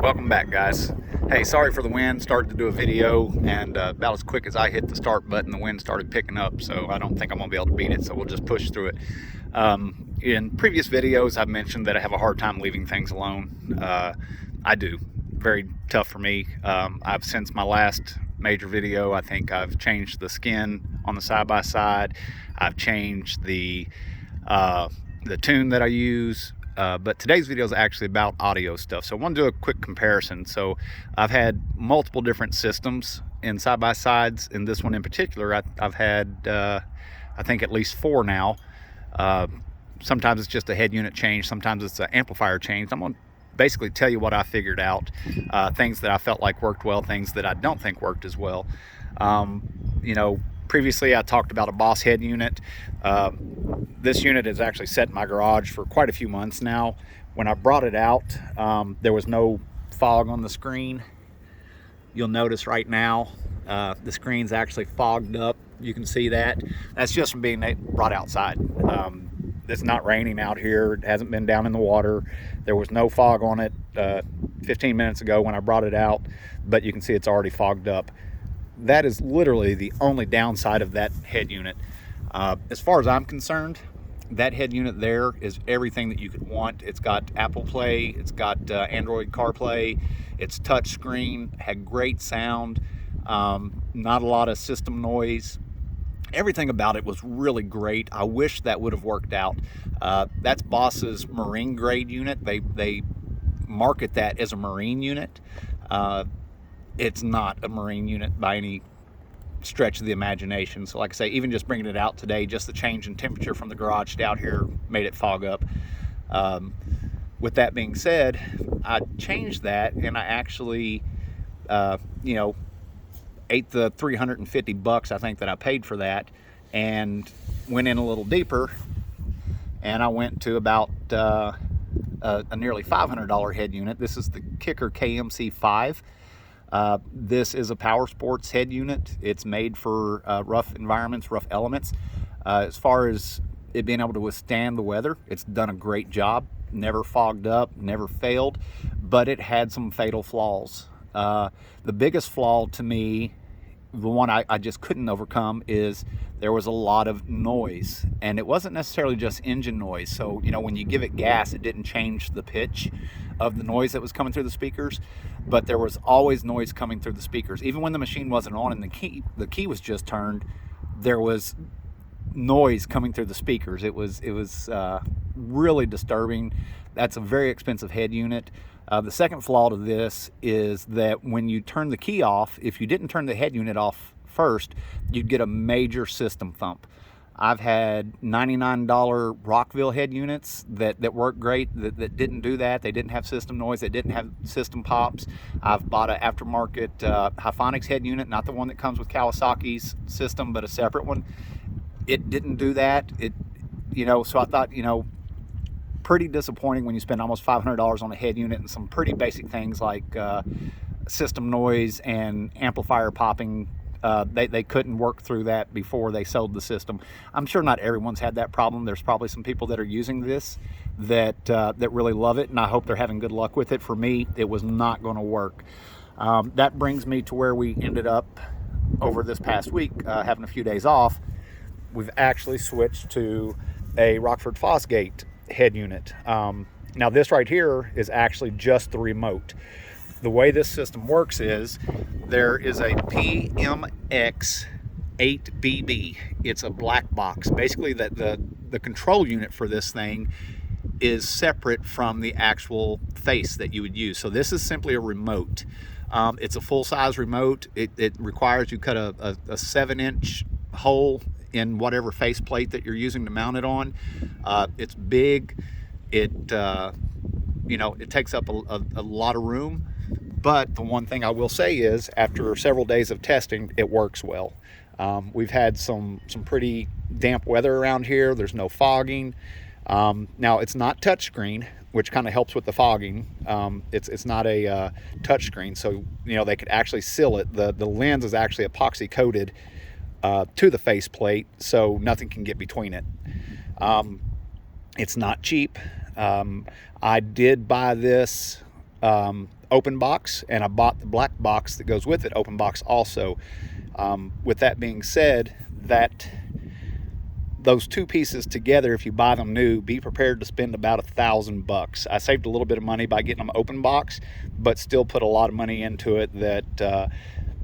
Welcome back, guys. Hey, sorry for the wind. Started to do a video, and about as quick as I hit the start button, the wind started picking up, so I don't think I'm going to be able to beat it, so we'll just push through it. In previous videos, I've mentioned that I have a hard time leaving things alone. I do. Very tough for me. Since my last major video, I think I've changed the skin on the side-by-side. I've changed the tune that I use. But today's video is actually about audio stuff. So I want to do a quick comparison. So I've had multiple different systems in side-by-sides. In this one in particular, I've had, I think, at least 4 now. Sometimes it's just a head unit change. Sometimes it's an amplifier change. I'm going to basically tell you what I figured out. Things that I felt like worked well, things that I don't think worked as well. Previously I talked about a Boss head unit. This unit is actually set in my garage for quite a few months now. When I brought it out, there was no fog on the screen. You'll notice right now the screen's actually fogged up. You can see that. That's just from being brought outside. It's not raining out here. It hasn't been down in the water. There was no fog on it 15 minutes ago when I brought it out, but you can see it's already fogged up. That is literally the only downside of that head unit. As far as I'm concerned, that head unit there is everything that you could want. It's got Apple Play, it's got Android CarPlay, it's touch screen, had great sound, not a lot of system noise. Everything about it was really great. I wish that would have worked out. That's Boss's marine grade unit. They market that as a marine unit. It's not a marine unit by any stretch of the imagination. So like I say, even just bringing it out today, just the change in temperature from the garage to out here made it fog up. With that being said, I changed that, and I actually ate the $350 I think that I paid for that, and went in a little deeper, and I went to about a nearly $500 head unit. This is the Kicker KMC5. This is a power sports head unit. It's made for rough environments, rough elements. As far as it being able to withstand the weather, it's done a great job. Never fogged up, never failed, but it had some fatal flaws. The biggest flaw to me, the one I just couldn't overcome, is there was a lot of noise, and it wasn't necessarily just engine noise. So when you give it gas, it didn't change the pitch of the noise that was coming through the speakers, but there was always noise coming through the speakers. Even when the machine wasn't on and the key was just turned, there was noise coming through the speakers. It was really disturbing. That's a very expensive head unit. The second flaw to this is that when you turn the key off, if you didn't turn the head unit off first, you'd get a major system thump. I've had $99 Rockville head units that work great, that didn't do that. They didn't have system noise. They didn't have system pops. I've bought an aftermarket Hyphonics head unit, not the one that comes with Kawasaki's system, but a separate one. It didn't do that. So I thought, pretty disappointing when you spend almost $500 on a head unit and some pretty basic things like system noise and amplifier popping. They couldn't work through that before they sold the system. I'm sure not everyone's had that problem. There's probably some people that are using this that really love it, and I hope they're having good luck with it. For me, it was not going to work. That brings me to where we ended up over this past week, having a few days off. We've actually switched to a Rockford Fosgate head unit. Now this right here is actually just the remote. The way this system works is there is a PMX8BB. It's a black box. Basically the control unit for this thing is separate from the actual face that you would use. So this is simply a remote. It's a full-size remote. It requires you cut a 7-inch hole in whatever faceplate that you're using to mount it on. It's big. It takes up a lot of room. But the one thing I will say is, after several days of testing, it works well. We've had some pretty damp weather around here. There's no fogging. Now it's not touchscreen, which kind of helps with the fogging. It's not a touchscreen, so they could actually seal it. The lens is actually epoxy coated to the faceplate, so nothing can get between it. It's not cheap. I did buy this open box, and I bought the black box that goes with it open box also. With that being said, those two pieces together, if you buy them new, be prepared to spend about $1,000. I saved a little bit of money by getting them open box, but still put a lot of money into it that,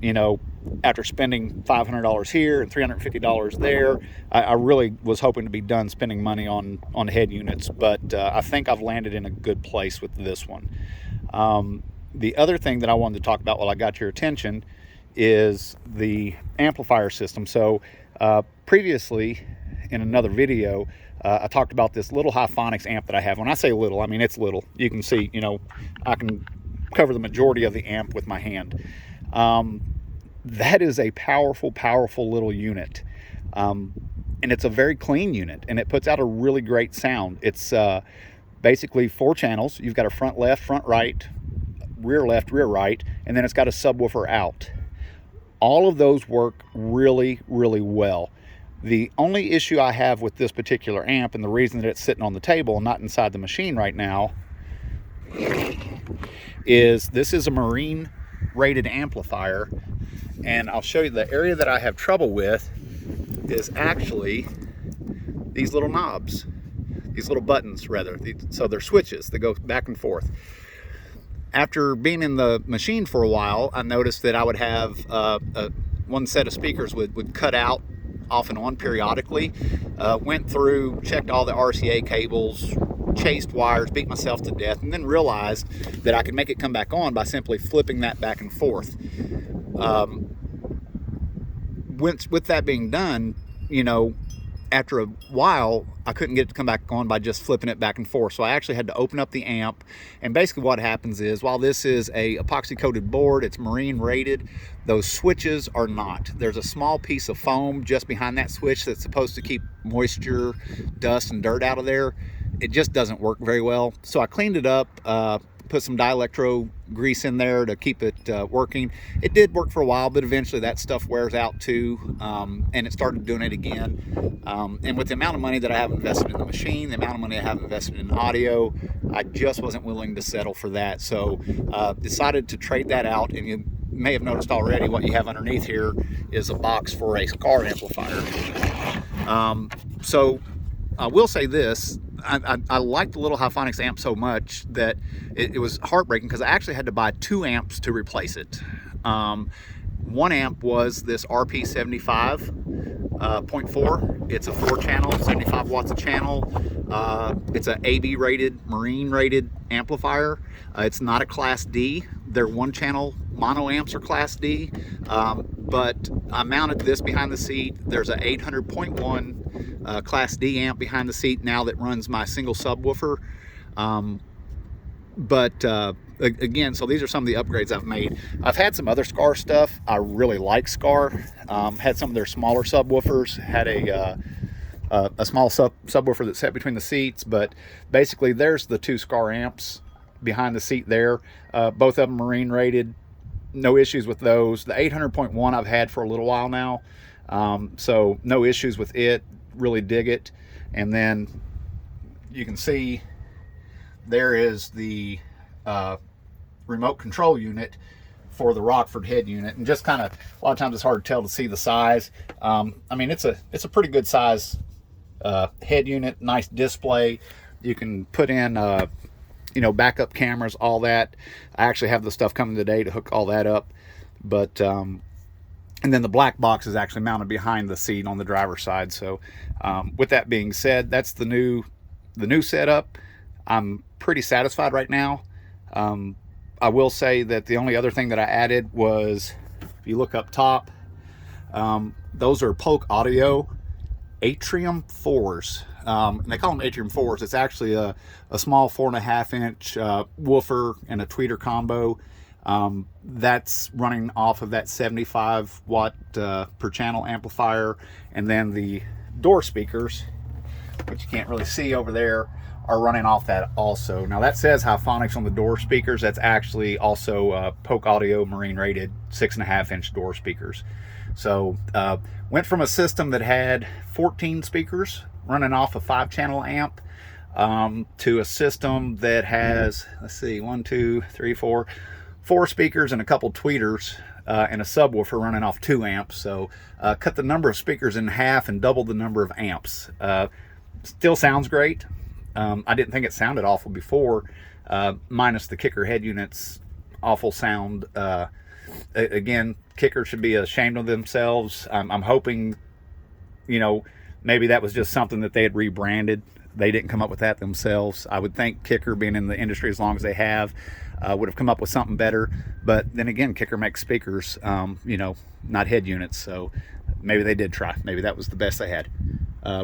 you know, after spending $500 here and $350 there, I really was hoping to be done spending money on head units, but I think I've landed in a good place with this one. The other thing that I wanted to talk about while I got your attention is the amplifier system. So previously in another video, I talked about this little Hyphonics amp that I have. When I say little, I mean it's little. You can see, you know, I can cover the majority of the amp with my hand. That is a powerful little unit. And it's a very clean unit, and it puts out a really great sound. It's basically 4 channels. You've got a front left, front right, rear left, rear right, and then it's got a subwoofer out. All of those work really well. The only issue I have with this particular amp, and the reason that it's sitting on the table and not inside the machine right now, is this is a marine rated amplifier, and I'll show you the area that I have trouble with is actually these little knobs, these little buttons rather. So they're switches that go back and forth. After being in the machine for a while, I noticed that I would have one set of speakers would cut out off and on periodically. Went through, checked all the RCA cables, chased wires, beat myself to death, and then realized that I could make it come back on by simply flipping that back and forth. With that being done, you know, after a while, I couldn't get it to come back on by just flipping it back and forth. So I actually had to open up the amp. And basically what happens is, while this is a epoxy coated board, it's marine rated, those switches are not. There's a small piece of foam just behind that switch that's supposed to keep moisture, dust, and dirt out of there. It just doesn't work very well. So I cleaned it up, put some dielectro grease in there to keep it working. It did work for a while, but eventually that stuff wears out too, and it started doing it again. And with the amount of money that I have invested in the machine, the amount of money I have invested in audio, I just wasn't willing to settle for that. So decided to trade that out, and you may have noticed already what you have underneath here is a box for a car amplifier. So I will say this, I like the little Hyphonics amp so much that it was heartbreaking, because I actually had to buy 2 amps to replace it. One amp was this RP75.4. It's a 4-channel, 75 watts a channel. It's an AB rated, marine rated amplifier. It's not a Class D. Their 1-channel mono amps are Class D. But I mounted this behind the seat. There's an 800.1 Class D amp behind the seat now that runs my single subwoofer. Again, so these are some of the upgrades I've made. I've had some other Scar stuff. I really like Scar. Had some of their smaller subwoofers. Had a small subwoofer that sat between the seats. But basically, there's the 2 Scar amps behind the seat there. Both of them marine rated. No issues with those. The 800.1 I've had for a little while now. So no issues with it. Really dig it. And then you can see there is the remote control unit for the Rockford head unit, and just kind of, a lot of times it's hard to tell to see the size. I mean, it's a pretty good size head unit, nice display. You can put in you know, backup cameras, all that. I actually have the stuff coming today to hook all that up. But and then the black box is actually mounted behind the seat on the driver's side. So with that being said, that's the new setup. I'm pretty satisfied right now. I will say that the only other thing that I added was, if you look up top, those are Polk Audio Atrium 4s. And they call them Atrium 4s. It's actually a small 4.5-inch woofer and a tweeter combo. That's running off of that 75 watt per channel amplifier. And then the door speakers, which you can't really see over there, are running off that also. Now that says Hyphonics on the door speakers. That's actually also Polk Audio marine rated 6.5-inch door speakers. So went from a system that had 14 speakers running off a 5-channel amp to a system that has, let's see, 4 speakers and a couple tweeters and a subwoofer running off 2 amps. So cut the number of speakers in half and double the number of amps. Still sounds great. I didn't think it sounded awful before, minus the kicker head unit's awful sound. Again, kickers should be ashamed of themselves. I'm hoping, you know, maybe that was just something that they had rebranded. They didn't come up with that themselves. I would think Kicker, being in the industry as long as they have, would have come up with something better. But then again, Kicker makes speakers, you know, not head units. So maybe they did try. Maybe that was the best they had.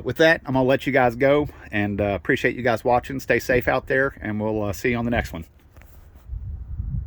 With that, I'm going to let you guys go, and appreciate you guys watching. Stay safe out there, and we'll see you on the next one.